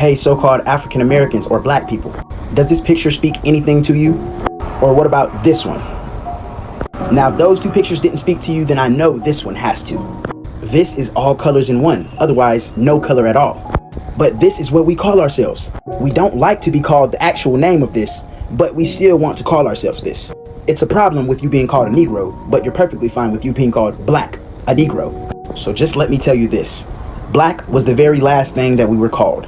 Hey, so-called African Americans or black people, does this picture speak anything to you? Or what about this one? Now, if those two pictures didn't speak to you, then I know this one has to. This is all colors in one, otherwise no color at all. But this is what we call ourselves. We don't like to be called the actual name of this, but we still want to call ourselves this. It's a problem with you being called a Negro, but you're perfectly fine with you being called black, a Negro. So just let me tell you this. Black was the very last thing that we were called.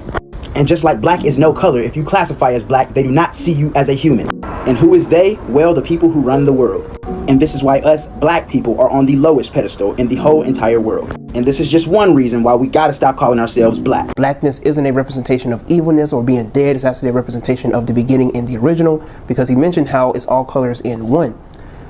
And just like black is no color, if you classify as black, they do not see you as a human. And who is they? Well, the people who run the world. And this is why us black people are on the lowest pedestal in the whole entire world. And this is just one reason why we gotta stop calling ourselves black. Blackness isn't a representation of evilness or being dead. It's actually a representation of the beginning in the original, because he mentioned how it's all colors in one.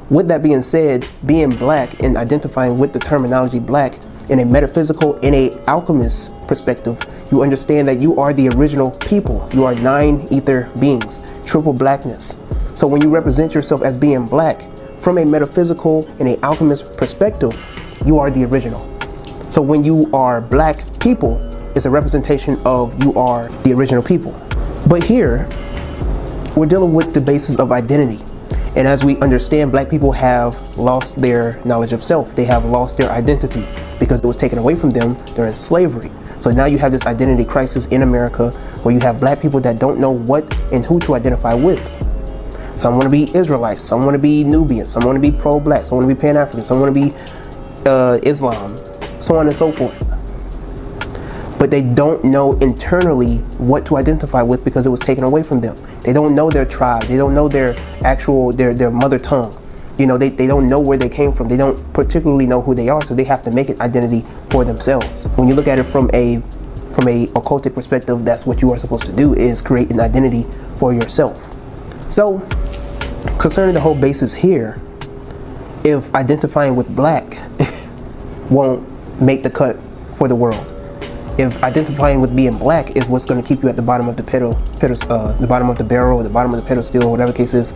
With that being said, being black and identifying with the terminology black in a metaphysical, in a alchemist perspective, you understand that you are the original people. You are 9 ether beings, triple blackness. So when you represent yourself as being black, from a metaphysical and a alchemist perspective, you are the original. So when you are black people, it's a representation of you are the original people. But here, we're dealing with the basis of identity. And as we understand, black people have lost their knowledge of self. They have lost their identity because it was taken away from them during slavery. So now you have this identity crisis in America where you have black people that don't know what and who to identify with. Some want to be Israelites, some want to be Nubian, some want to be pro-black, some want to be Pan-African, some want to be Islam, so on and so forth. But they don't know internally what to identify with because it was taken away from them. They don't know their tribe, they don't know their actual, their mother tongue. You know, they don't know where they came from. They don't particularly know who they are, so they have to make an identity for themselves. When you look at it from a occultic perspective, that's what you are supposed to do, is create an identity for yourself. So, concerning the whole basis here, if identifying with black won't make the cut for the world, if identifying with being black is what's going to keep you at the bottom of the the bottom of the barrel, or the bottom of the pedestal, whatever the case is,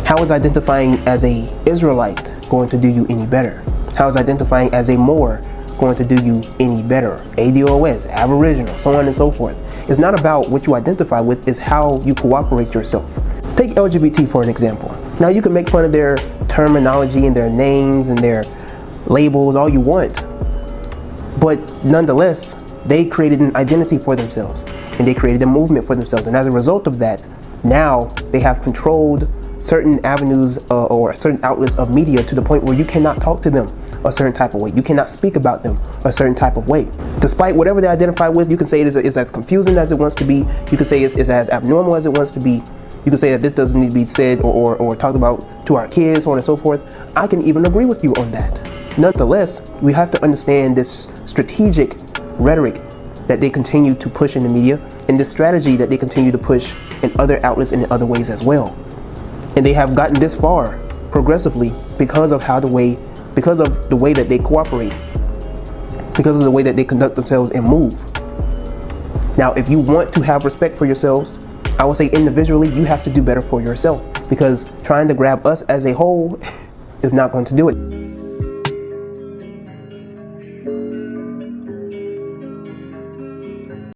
how is identifying as a Israelite going to do you any better? How is identifying as a Moor going to do you any better? ADOS, Aboriginal, so on and so forth. It's not about what you identify with, it's how you cooperate yourself. Take LGBT for an example. Now you can make fun of their terminology and their names and their labels all you want, but nonetheless, they created an identity for themselves and they created a movement for themselves. And as a result of that, now they have controlled certain avenues or certain outlets of media to the point where you cannot talk to them a certain type of way. You cannot speak about them a certain type of way. Despite whatever they identify with, you can say it is as confusing as it wants to be. You can say it's as abnormal as it wants to be. You can say that this doesn't need to be said or talked about to our kids, so on and so forth. I can even agree with you on that. Nonetheless, we have to understand this strategic rhetoric that they continue to push in the media, and this strategy that they continue to push in other outlets and in other ways as well. And they have gotten this far progressively because of the way that they cooperate, because of the way that they conduct themselves and move. Now, if you want to have respect for yourselves, I would say individually, you have to do better for yourself, because trying to grab us as a whole is not going to do it.